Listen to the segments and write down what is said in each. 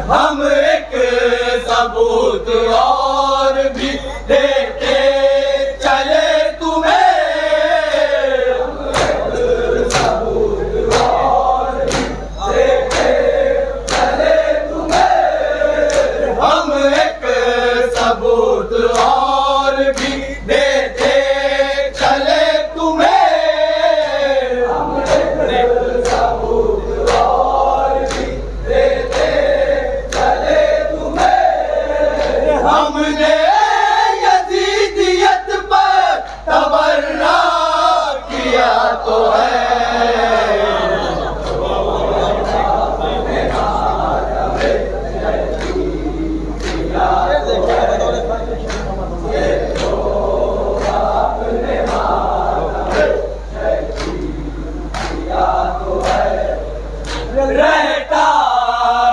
हम एक सबूत और भी देते चले तुम्हें। सबूत और भी देते चले तुम्हें। हम एक सबूत और भी देते चले तुम्हें। हम एक सबूत और भी देते चले तुम्हें। हमने यजीदियत पर तबर्रा किया तो है। रहता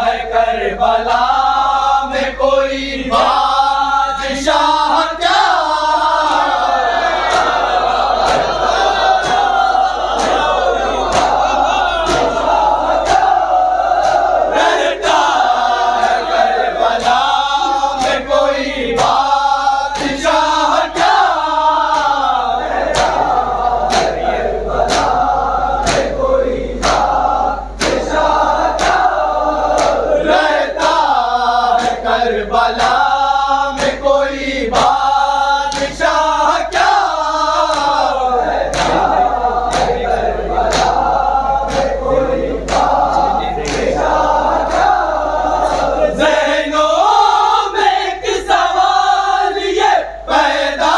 है करबला में कोई बादशाह क्या। रहता है करबला में कोई बादशाह क्या। करबला में कोई बादशाह क्या। करबला में कोई बादशाह क्या। ज़हनों में एक सवाल ये पैदा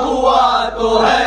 हुआ तो है।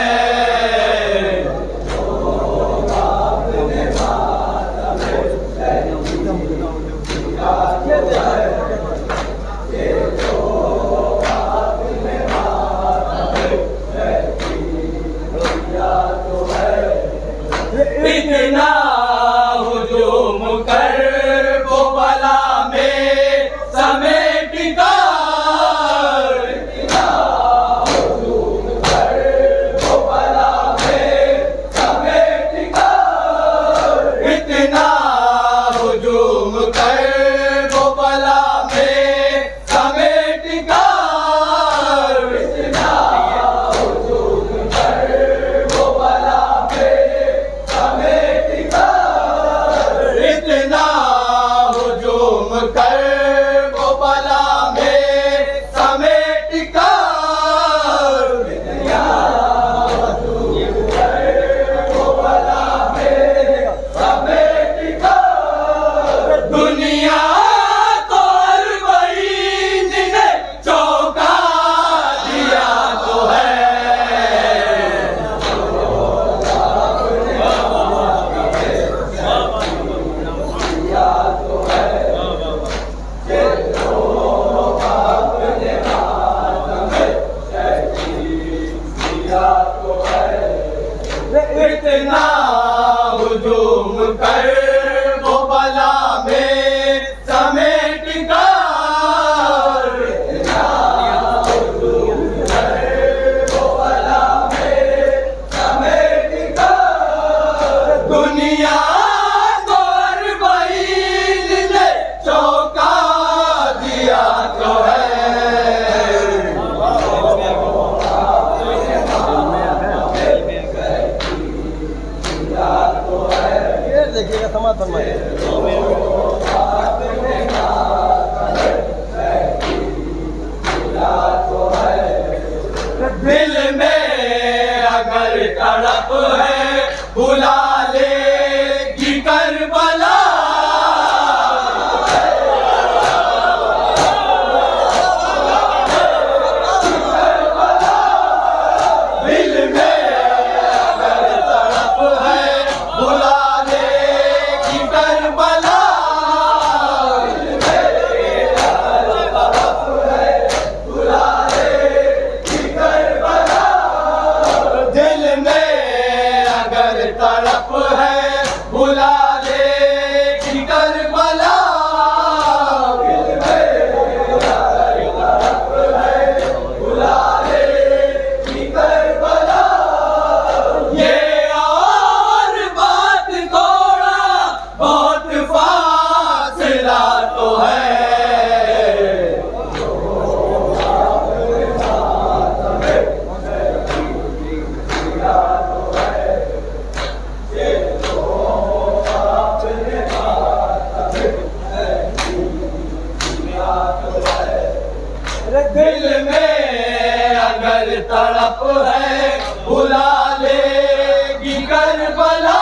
दिल में अगर तड़प है बुला लेगी करबला।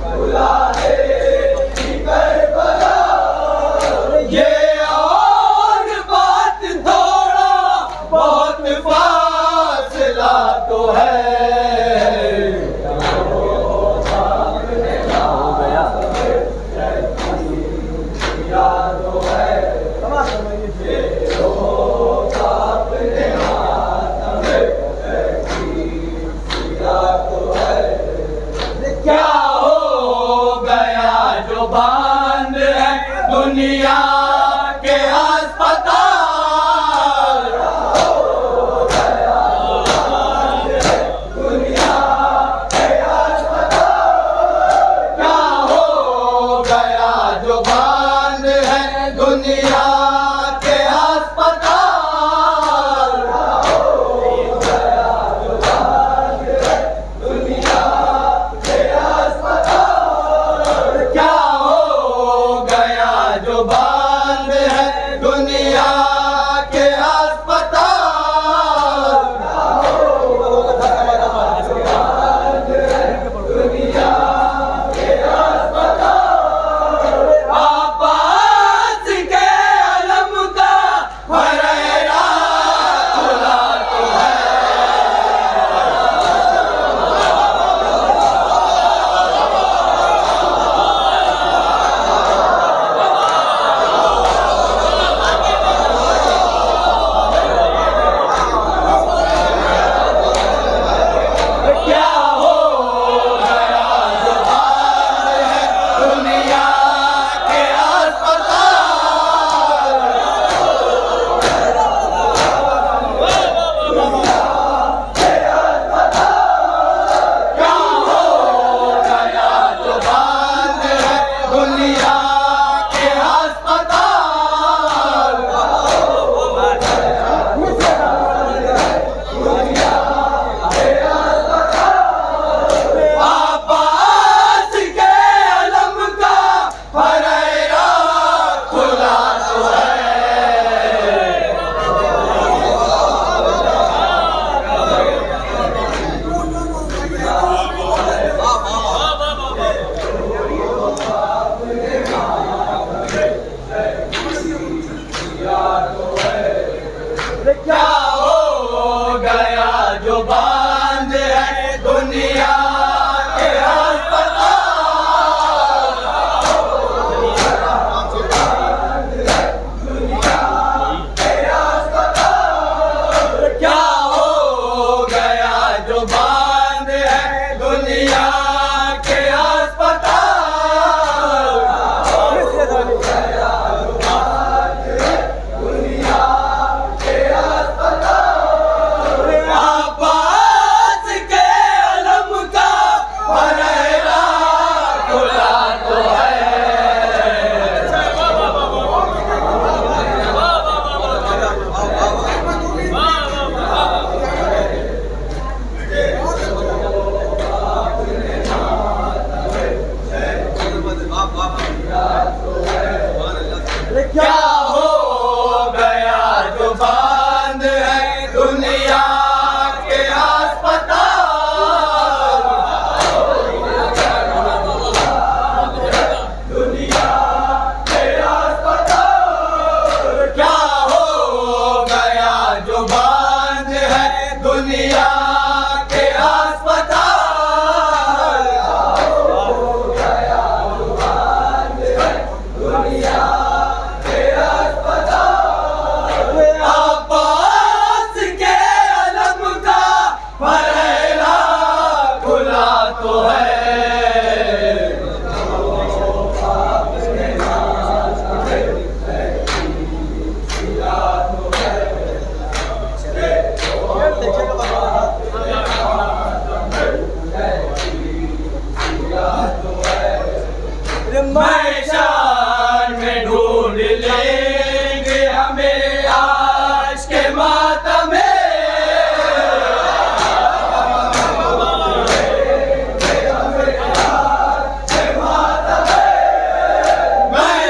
बुला लेगी करबला। ये और बात थोड़ा बहुत फासला तो है। क्या हो गया जो बांध है दुनिया के अस्पताल। दुनिया के अस्पताल। क्या हो गया जो बांध है दुनिया के अस्पताल। क्या हो गया जो बांध है दुनिया के अस्पताल। दुनिया के अस्पताल। आबाद के अलम का फरेरा खुला तो है। क्या हो गया जो बांध है दुनिया के अस्पताल। क्या हो गया जो बांध है दुनिया के अस्पताल। आबाद के अलम का फरेरा खुला तो है। क्या हो गया जो बांध है दुनिया के अस्पताल। क्या हो गया जो बांध है दुनिया के अस्पताल। आबाद के अलम का फरेरा खुला तो है। क्या हो गया जो बांध है दुनिया के अस्पताल। दुनिया के अस्पताल। क्या हो गया जो बांध है दुनिया के अस्पताल। दुनिया के अस्पताल। आबाद के अलम का फरेरा खुला तो है। मैदान में ढूंढ लेंगे हमें आज के मातम में। मैदान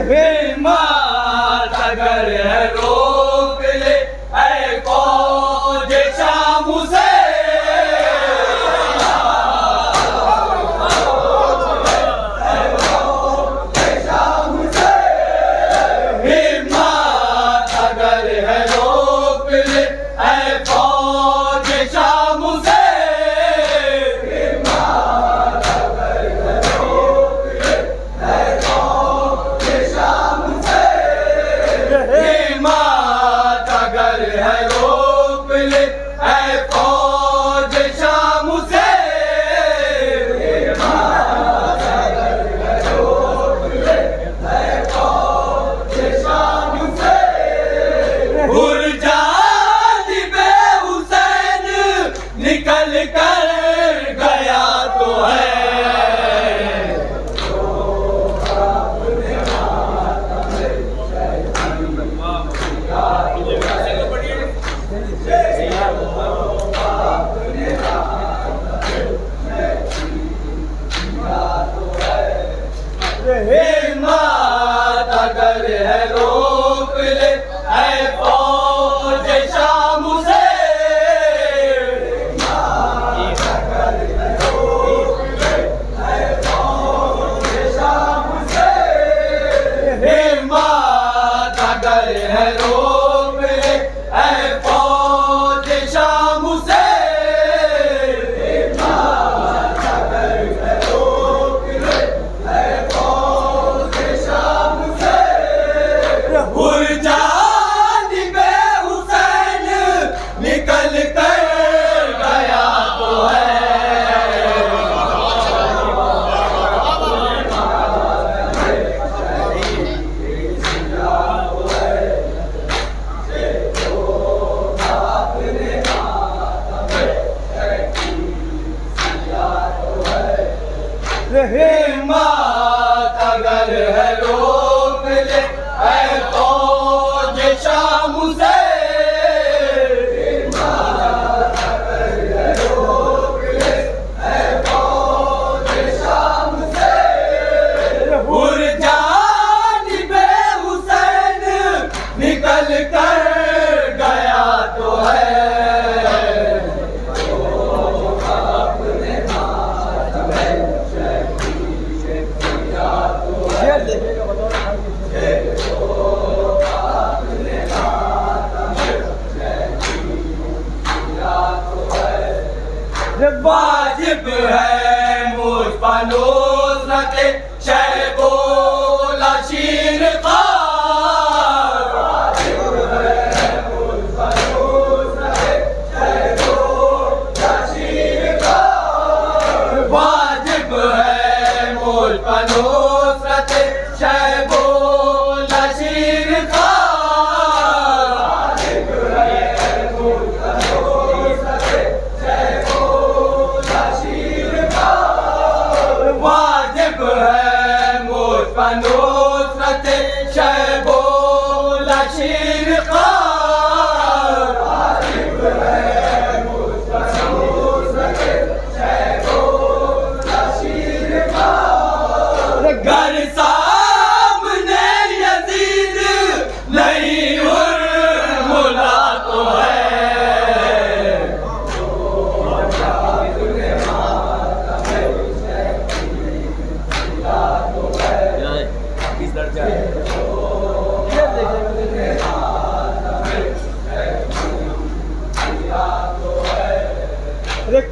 हिम्मत अगर है रोक ले ऐ फौज शाम से, हिम्मत अगर है रोक ले ऐ फौज शाम से, हिम्मत अगर है रोक ले ऐ फौज शाम से, हिम्मत अगर है रोक ले ऐ फौज शाम से, हुरजानिबे हुसैन निकल कर गया तो है, हिम्मत अगर है रोक ले ऐ फौज शाम से, हिम्मत अगर है रोक ले ऐ फौज शाम से, हिम्मत अगर है रोक ले ऐ फौज शाम से, हिम्मत अगर है रोक ले ऐ फौज शाम से, हुरजानिबे हुसैन निकल कर गया तो है, हिम्मत अगर है रोक ले ऐ फौज शाम से, हिम्मत अगर है रोक ले ऐ फौज शाम से, हुरजानिबे हुसैन निकल कर गया तो है, वाजिब है मुझ पर नुसरत शैबो लशीर खां, वाजिब है मुझ पर नुसरत शैबो लशीर खां, वाजिब है मुझ पर नुसरत शैबो लशीर खां, वाजिब है मुझ पर नुसरत शैबो लशीर खां, वाजिब है मुझ पर नुसरत शैबो लशीर खां, वाजिब है मुझ पर नुसरत शैबो लशीर खां, घर सामने यजीद नहीं हुर्मुला तो है,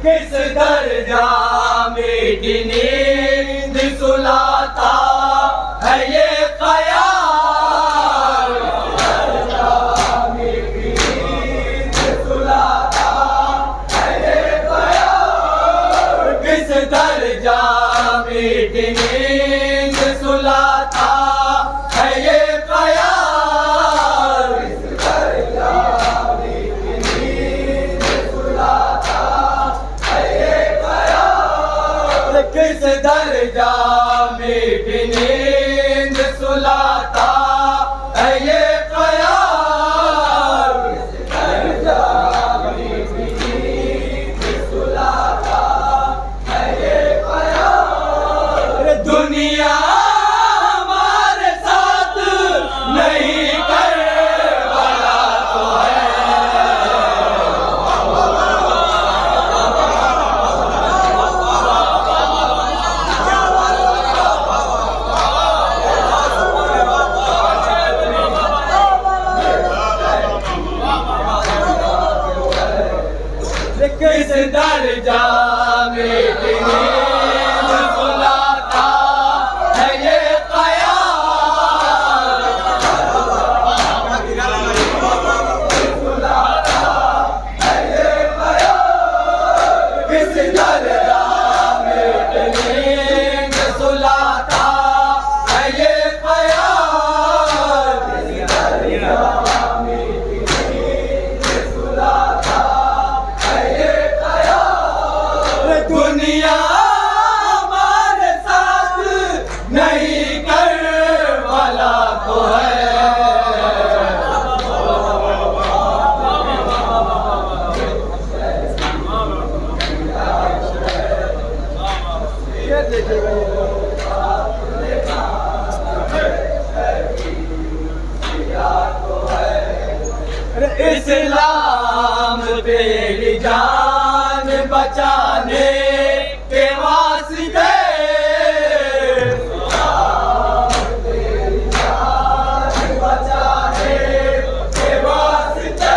किस दर्जा मीठी नींद सुलाता है ये ख्याल, मीठी नींद सुलाता है ये ख्याल, किस दर्जा मीठी नींद सुलाता है ये ख्याल, किस दर्जा मीठी नींद सुलाता किस दर्जा में नींद सुलाता है ये ख्याल, किस दर्जा में नींद सुलाता है ये ख्याल, किस दर्जा में नींद सुलाता है ये ख्याल। दुनिया हमारे साथ नहीं कर वाला तो है, इस्लाम तेरी जान बचाने के वास्ते, इस्लाम तेरी जान बचाने के वास्ते,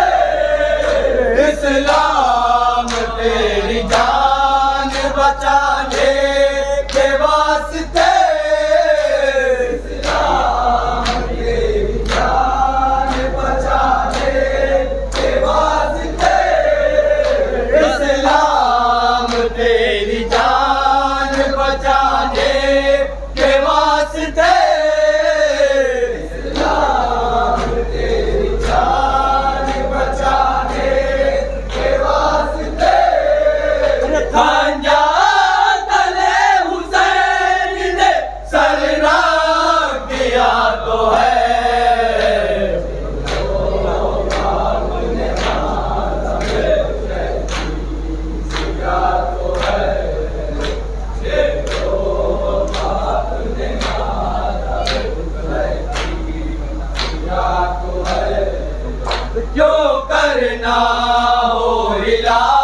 इस्लाम तेरी जान बचाने के वास्ते, इस्लाम तेरी जान बचाने के वास्ते, इस्लाम तेरी जान बचाने के वास्ते, इस्लाम तेरी जान बचाने के वास्ते। खंजा तले हुसैन ने सर रख दिया तो है, जो करना हो हिला